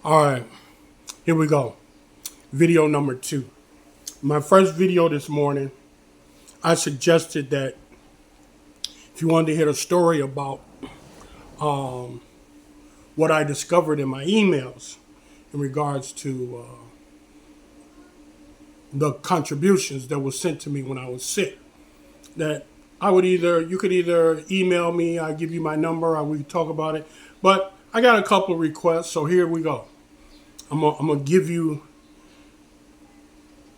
All right, here we go. Video number 2. My first video this morning, I suggested that if you wanted to hear a story about what I discovered in my emails in regards to the contributions that were sent to me when I was sick, that you could either email me, I give you my number, or we could talk about it. But I got a couple of requests, so here we go. I'm gonna give you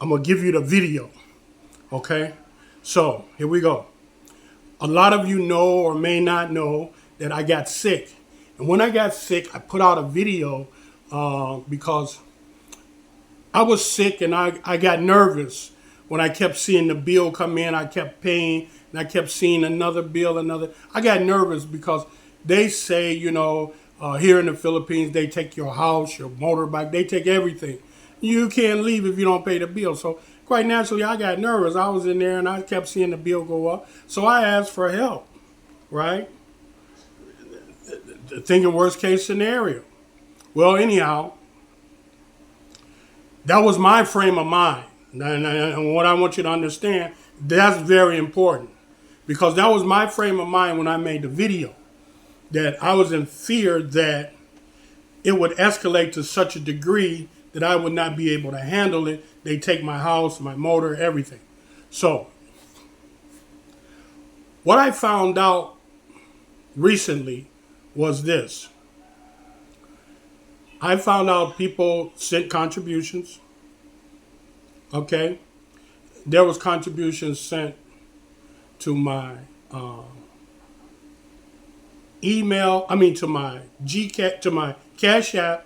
the video. Okay? So here we go. A lot of you know or may not know that I got sick. And when I got sick, I put out a video because I was sick and I got nervous when I kept seeing the bill come in. I kept paying and I kept seeing another bill, another. I got nervous because they say, here in the Philippines, they take your house, your motorbike, they take everything. You can't leave if you don't pay the bill. So quite naturally, I got nervous. I was in there and I kept seeing the bill go up. So I asked for help, right? Thinking worst case scenario. Well, anyhow, that was my frame of mind. And what I want you to understand, that's very important. Because that was my frame of mind when I made the video. That I was in fear that it would escalate to such a degree that I would not be able to handle it. They take my house, my motor, everything. So, what I found out recently was this. I found out people sent contributions. Okay? There was contributions sent to my to my to my Cash App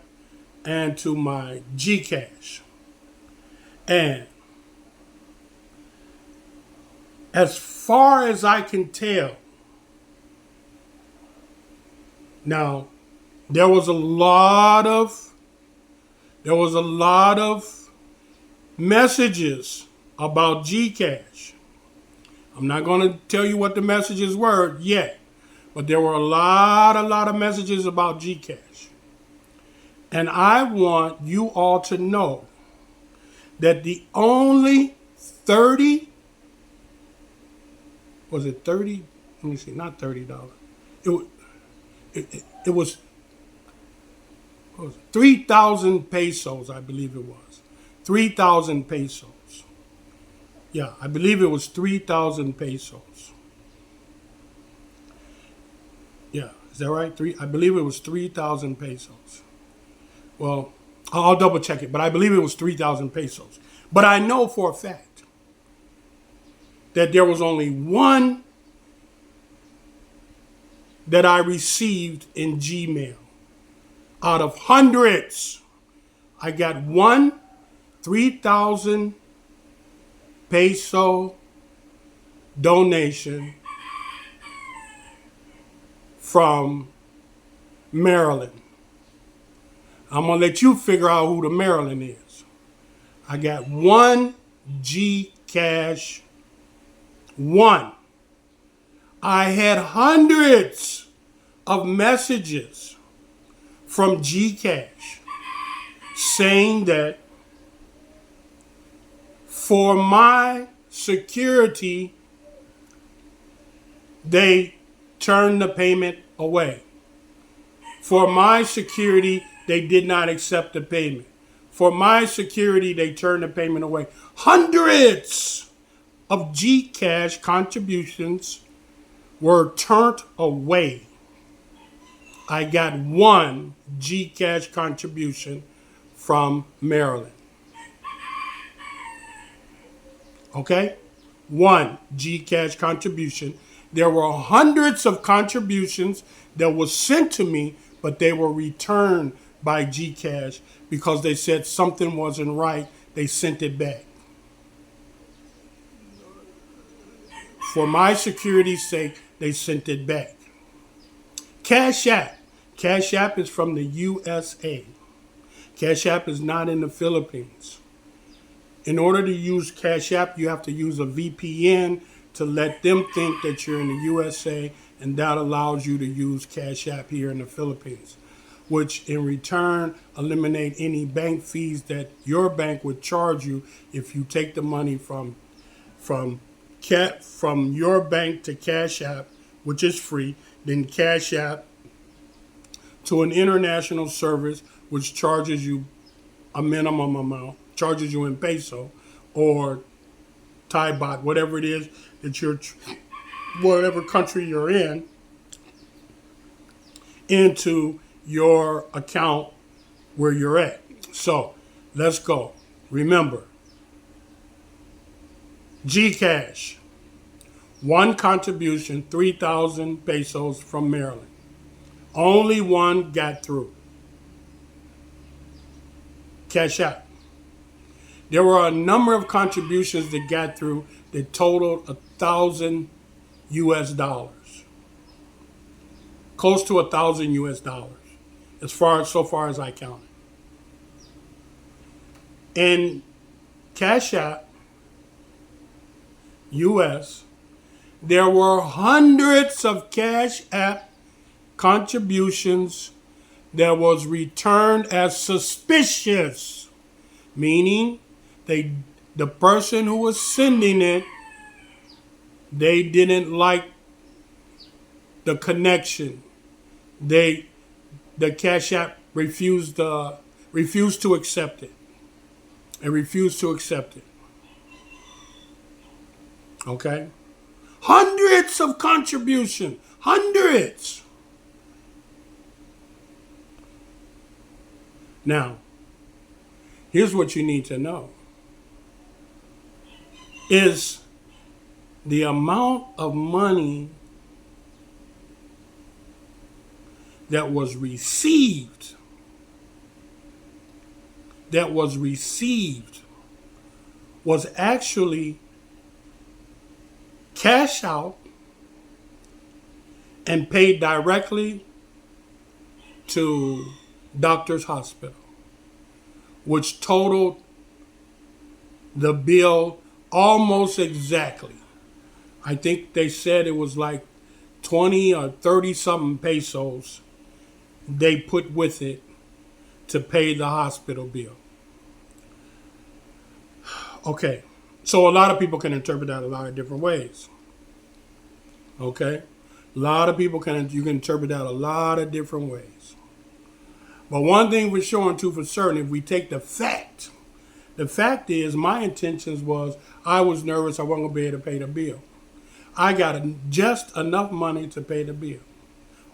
and to my Gcash. And as far as I can tell, now there was a lot of messages about Gcash. I'm not going to tell you what the messages were yet, but there were a lot of messages about Gcash. And I want you all to know that the only 30, was it 30? Let me see, not $30. It was 3,000 pesos, I believe it was. 3,000 pesos. Yeah, I believe it was 3,000 pesos. Yeah, is that right? I believe it was 3,000 pesos. Well, I'll double check it, but I believe it was 3,000 pesos. But I know for a fact that there was only one that I received in Gmail. Out of hundreds, I got one 3,000 peso donation from Maryland. I'm going to let you figure out who the Maryland is. I got one Gcash. One. I had hundreds of messages from Gcash saying that for my security, they turned the payment away. For my security, they did not accept the payment. For my security, they turned the payment away. Hundreds of Gcash contributions were turned away. I got one Gcash contribution from Maryland. Okay? One Gcash contribution. There were hundreds of contributions that were sent to me, but they were returned by Gcash because they said something wasn't right. They sent it back. For my security's sake, they sent it back. Cash App. Cash App is from the USA. Cash App is not in the Philippines. In order to use Cash App, you have to use a VPN to let them think that you're in the USA, and that allows you to use Cash App here in the Philippines. which in return eliminate any bank fees that your bank would charge you if you take the money from your bank to Cash App, which is free, then Cash App to an international service which charges you a minimum amount, charges you in peso or Thai baht, whatever it is that whatever country you're in, into your account where you're at. So let's go. Remember, GCash, one contribution, 3,000 pesos from Maryland. Only one got through. Cash App. There were a number of contributions that got through that totaled 1,000 US dollars. Close to 1,000 US dollars, so far as I counted. In Cash App, US, there were hundreds of Cash App contributions that was returned as suspicious, meaning the person who was sending it, they didn't like the connection. The Cash App refused to accept it. It refused to accept it. Okay? Hundreds of contributions. Hundreds. Now, here's what you need to know. Is the amount of money that was received was actually cash out and paid directly to Doctors Hospital, which totaled the bill almost exactly. I think they said it was like 20 or 30 something pesos they put with it to pay the hospital bill. Okay, so a lot of people can interpret that a lot of different ways. Okay, a lot of people you can interpret that a lot of different ways. But one thing for sure and two for certain, if we take the fact is my intentions was I was nervous I wasn't going to be able to pay the bill. I got just enough money to pay the bill.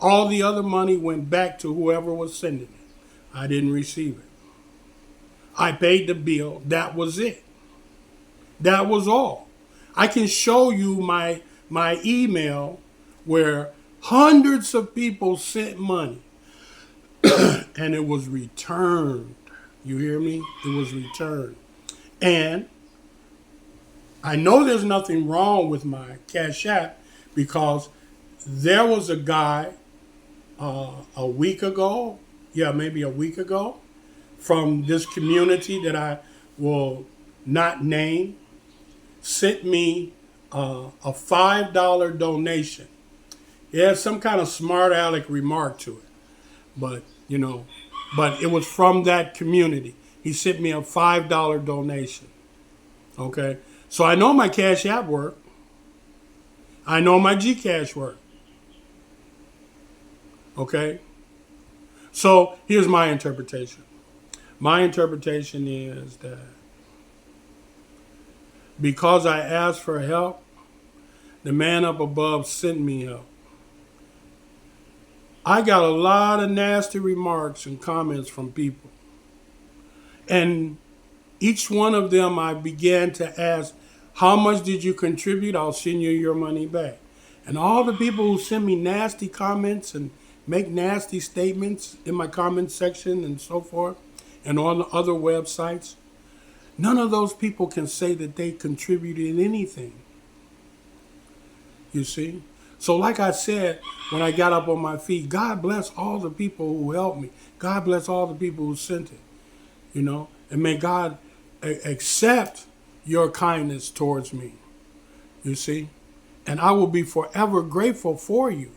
All the other money went back to whoever was sending it. I didn't receive it. I paid the bill. That was it. That was all. I can show you my email where hundreds of people sent money and it was returned. You hear me? It was returned. And I know there's nothing wrong with my Cash App because there was a guy a week ago, maybe a week ago, from this community that I will not name, sent me a $5 donation. It had some kind of smart aleck remark to it, but it was from that community. He sent me a $5 donation. Okay, so I know my Cash App worked. I know my GCash worked. Okay, so here's my interpretation. My interpretation is that because I asked for help, the man up above sent me help. I got a lot of nasty remarks and comments from people. And each one of them I began to ask, how much did you contribute? I'll send you your money back. And all the people who send me nasty comments and make nasty statements in my comment section and so forth, and on the other websites, none of those people can say that they contributed anything. You see? So like I said, when I got up on my feet, God bless all the people who helped me. God bless all the people who sent it. And may God accept your kindness towards me. You see? And I will be forever grateful for you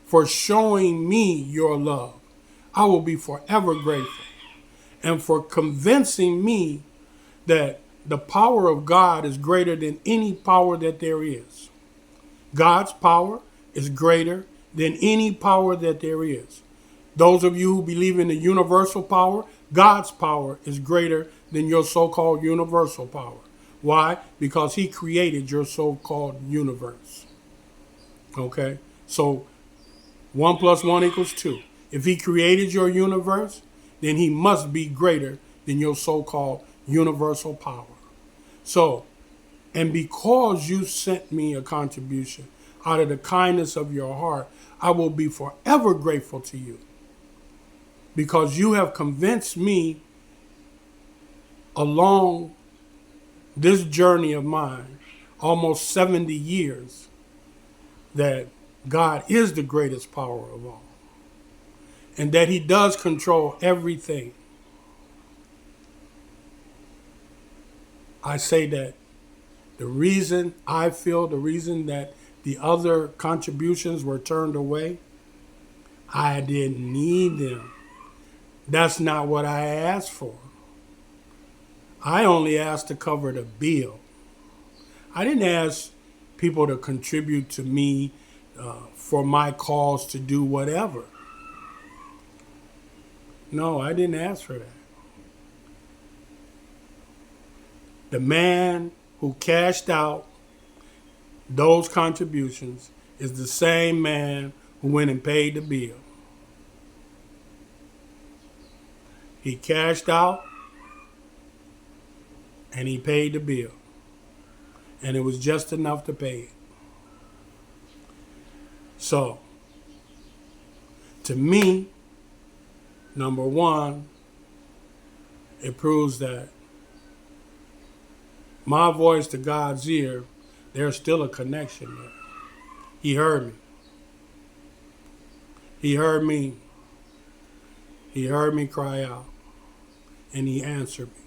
for showing me your love. I will be forever grateful. And for convincing me that the power of God is greater than any power that there is. God's power is greater than any power that there is. Those of you who believe in the universal power, God's power is greater than your so-called universal power. Why? Because he created your so-called universe. Okay? So 1 + 1 = 2. If he created your universe, then he must be greater than your so-called universal power. So, and because you sent me a contribution out of the kindness of your heart, I will be forever grateful to you. Because you have convinced me along this journey of mine, almost 70 years, that God is the greatest power of all. And that he does control everything. I say that the reason that the other contributions were turned away, I didn't need them. That's not what I asked for. I only asked to cover the bill. I didn't ask people to contribute to me for my cause to do whatever. No, I didn't ask for that. The man who cashed out those contributions is the same man who went and paid the bill. He cashed out and he paid the bill. And it was just enough to pay it. So, to me, number one, it proves that my voice to God's ear, there's still a connection there. He heard me. He heard me. He heard me cry out. And he answered me.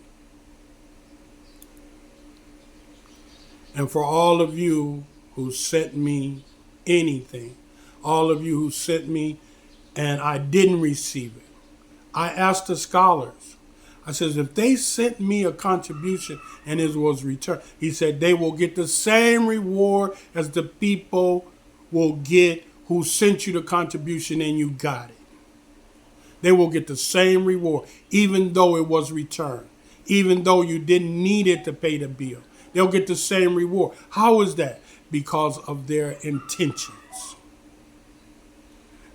And for all of you who sent me anything, all of you who sent me and I didn't receive it, I asked the scholars, I said, if they sent me a contribution and it was returned, he said, they will get the same reward as the people will get who sent you the contribution and you got it. They will get the same reward, even though it was returned, even though you didn't need it to pay the bill. They'll get the same reward. How is that? Because of their intentions.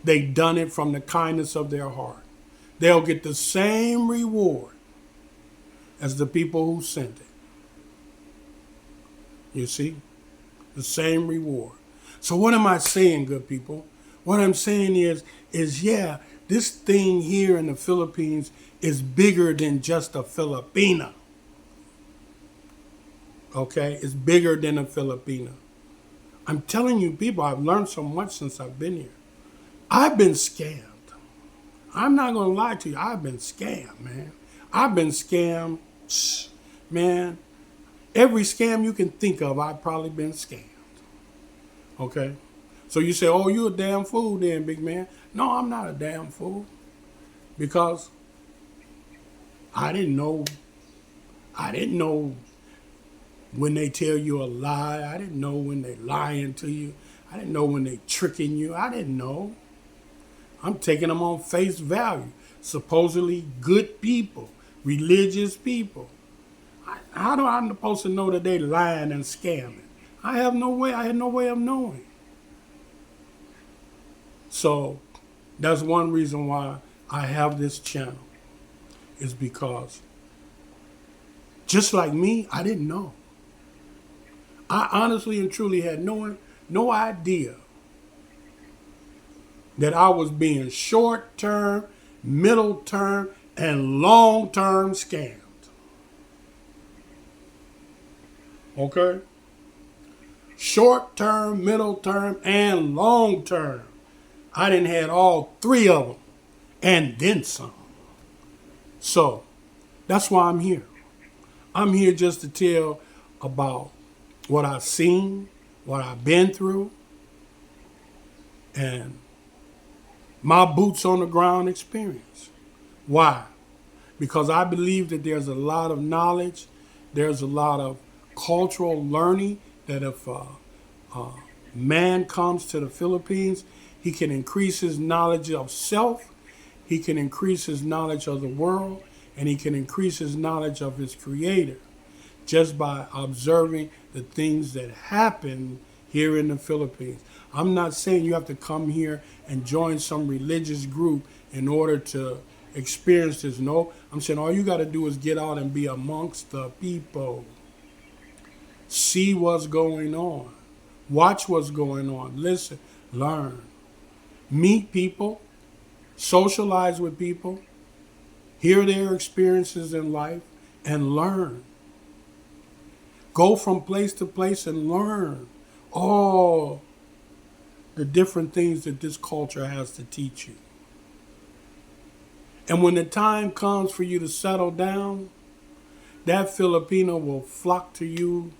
They done it from the kindness of their heart. They'll get the same reward as the people who sent it. You see? The same reward. So what am I saying, good people? What I'm saying is yeah, this thing here in the Philippines is bigger than just a Filipina. Okay? It's bigger than a Filipina. I'm telling you people, I've learned so much since I've been here. I've been scammed. I'm not going to lie to you. I've been scammed, man. I've been scammed, man. Every scam you can think of, I've probably been scammed. Okay? So you say, oh, you a damn fool then, big man. No, I'm not a damn fool. Because I didn't know when they tell you a lie. I didn't know when they lying to you. I didn't know when they tricking you. I didn't know. I'm taking them on face value. Supposedly good people, religious people. How do I supposed to know that they lying and scamming? I had no way of knowing. So that's one reason why I have this channel. Is because just like me, I didn't know. I honestly and truly had no idea that I was being short-term, middle-term, and long-term scammed. Okay? Short-term, middle-term, and long-term. I done had all three of them, and then some. So, that's why I'm here. I'm here just to tell about what I've seen, what I've been through, and My boots on the ground experience. Why? Because I believe that there's a lot of knowledge, there's a lot of cultural learning that if man comes to the Philippines, he can increase his knowledge of self, he can increase his knowledge of the world, and he can increase his knowledge of his creator just by observing the things that happen here in the Philippines. I'm not saying you have to come here and join some religious group in order to experience this. No, I'm saying all you got to do is get out and be amongst the people. See what's going on. Watch what's going on. Listen, learn. Meet people. Socialize with people. Hear their experiences in life and learn. Go from place to place and learn all the different things that this culture has to teach you. And when the time comes for you to settle down, that Filipino will flock to you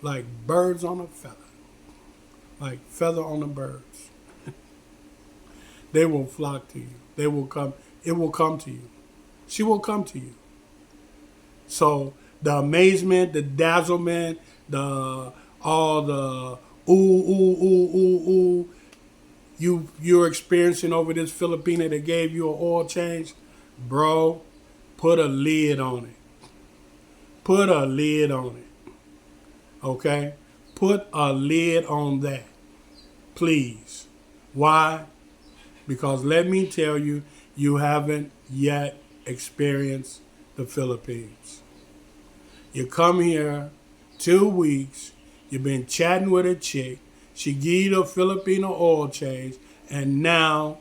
like birds on a feather, like feather on the birds. They will flock to you. They will come. It will come to you. She will come to you. So the amazement, the dazzlement, all the ooh, you're experiencing over this Filipino that gave you an oil change, bro, put a lid on it. Put a lid on it. Okay? Put a lid on that. Please. Why? Because let me tell you, you haven't yet experienced the Philippines. You come here 2 weeks, you've been chatting with a chick, she give you the Filipino oil change, and now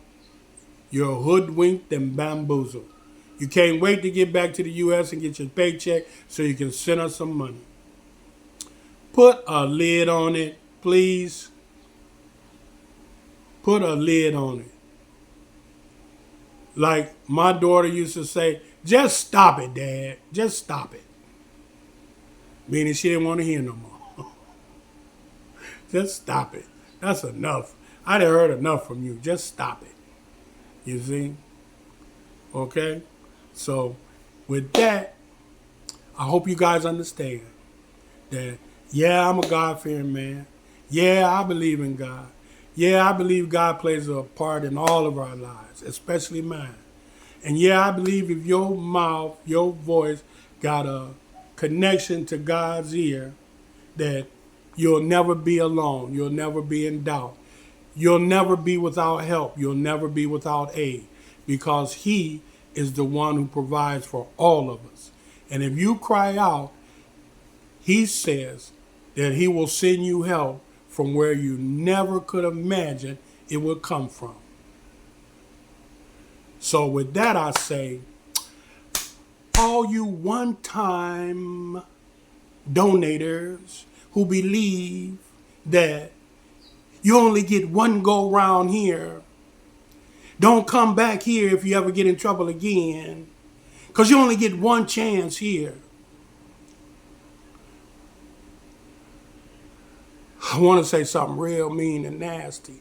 you're hoodwinked and bamboozled. You can't wait to get back to the U.S. and get your paycheck so you can send her some money. Put a lid on it, please. Put a lid on it. Like my daughter used to say, just stop it, Dad. Just stop it. Meaning she didn't want to hear no more. Just stop it. That's enough. I done heard enough from you. Just stop it. You see? Okay? So, with that, I hope you guys understand that, yeah, I'm a God-fearing man. Yeah, I believe in God. Yeah, I believe God plays a part in all of our lives, especially mine. And yeah, I believe if your mouth, your voice got a connection to God's ear, that you'll never be alone. You'll never be in doubt. You'll never be without help. You'll never be without aid, because He is the one who provides for all of us. And if you cry out, He says that He will send you help from where you never could imagine it would come from. So with that, I say, all you one-time donators who believe that you only get one go round here, don't come back here if you ever get in trouble again, because you only get one chance here. I want to say something real mean and nasty,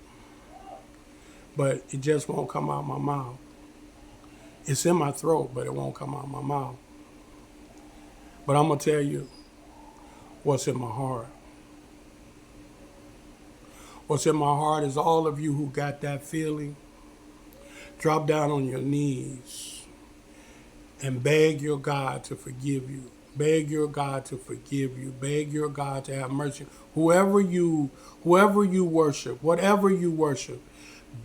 but it just won't come out my mouth. It's in my throat, but it won't come out my mouth. But I'm going to tell you what's in my heart. What's in my heart is all of you who got that feeling, drop down on your knees and beg your God to forgive you. Beg your God to forgive you. Beg your God to have mercy. Whoever you worship, whatever you worship,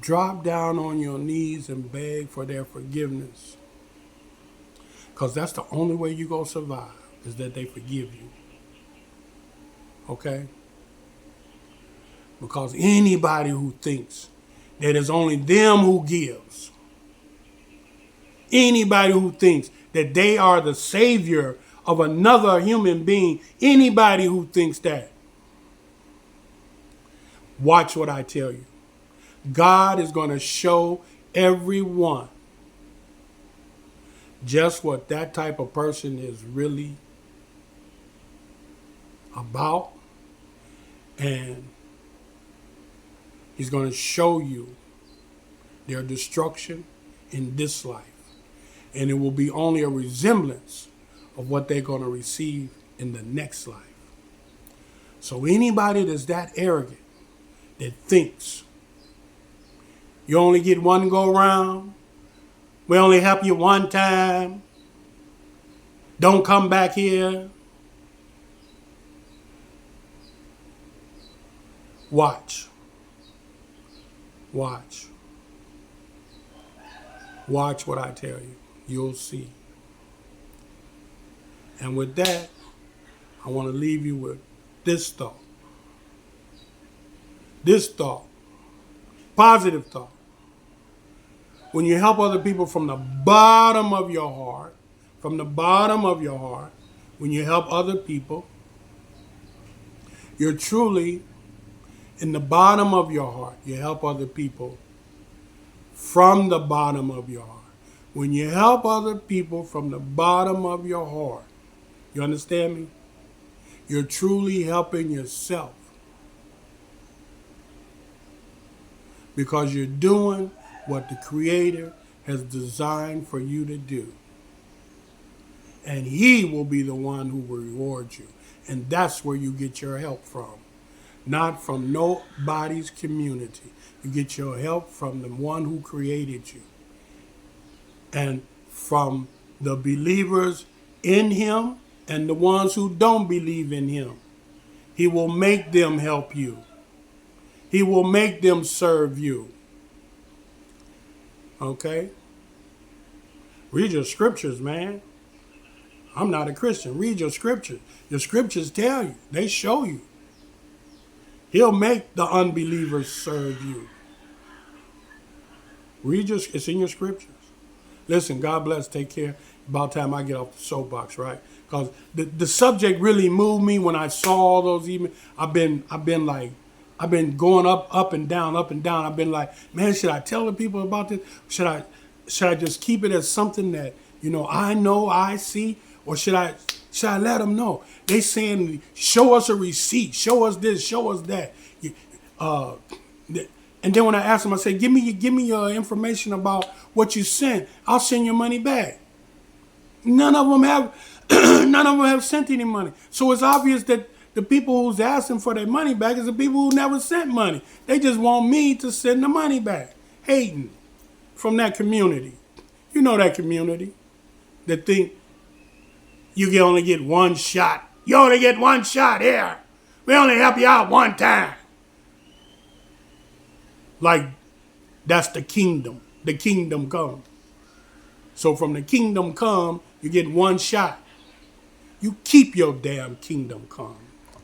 drop down on your knees and beg for their forgiveness. Because that's the only way you're going to survive, is that they forgive you. Okay? Because anybody who thinks that it's only them who gives, anybody who thinks that they are the savior of another human being, anybody who thinks that, watch what I tell you. God is going to show everyone just what that type of person is really about. And He's going to show you their destruction in this life. And it will be only a resemblance of what they're going to receive in the next life. So anybody that's that arrogant, that thinks you only get one go round, we only help you one time, don't come back here, watch. Watch. Watch what I tell you. You'll see. And with that, I want to leave you with this thought. This thought. Positive thought. When you help other people from the bottom of your heart, when you help other people, you're truly in the bottom of your heart. You help other people from the bottom of your heart. When you help other people from the bottom of your heart, you understand me? You're truly helping yourself. Because you're doing what the Creator has designed for you to do. And He will be the one who will reward you. And that's where you get your help from. Not from nobody's community. You get your help from the one who created you. And from the believers in Him and the ones who don't believe in Him. He will make them help you. He will make them serve you. Okay? Read your scriptures, man. I'm not a Christian. Read your scriptures. Your scriptures tell you. They show you. He'll make the unbelievers serve you. Read your, it's in your scriptures. Listen, God bless, take care. About time I get off the soapbox, right? Because the subject really moved me when I saw all those emails. I've been going up and down. I've been like, man, should I tell the people about this? Should I just keep it as something that, I see? Or should I let them know? They saying, show us a receipt, show us this, show us that. And then when I ask them, I say, give me your information about what you sent. I'll send your money back. None of them have sent any money. So it's obvious that the people who's asking for their money back is the people who never sent money. They just want me to send the money back. Hating from that community. You know that community that think you can only get one shot. You only get one shot here. We only help you out one time. Like that's the kingdom. The kingdom come. So from the kingdom come, you get one shot. You keep your damn kingdom come.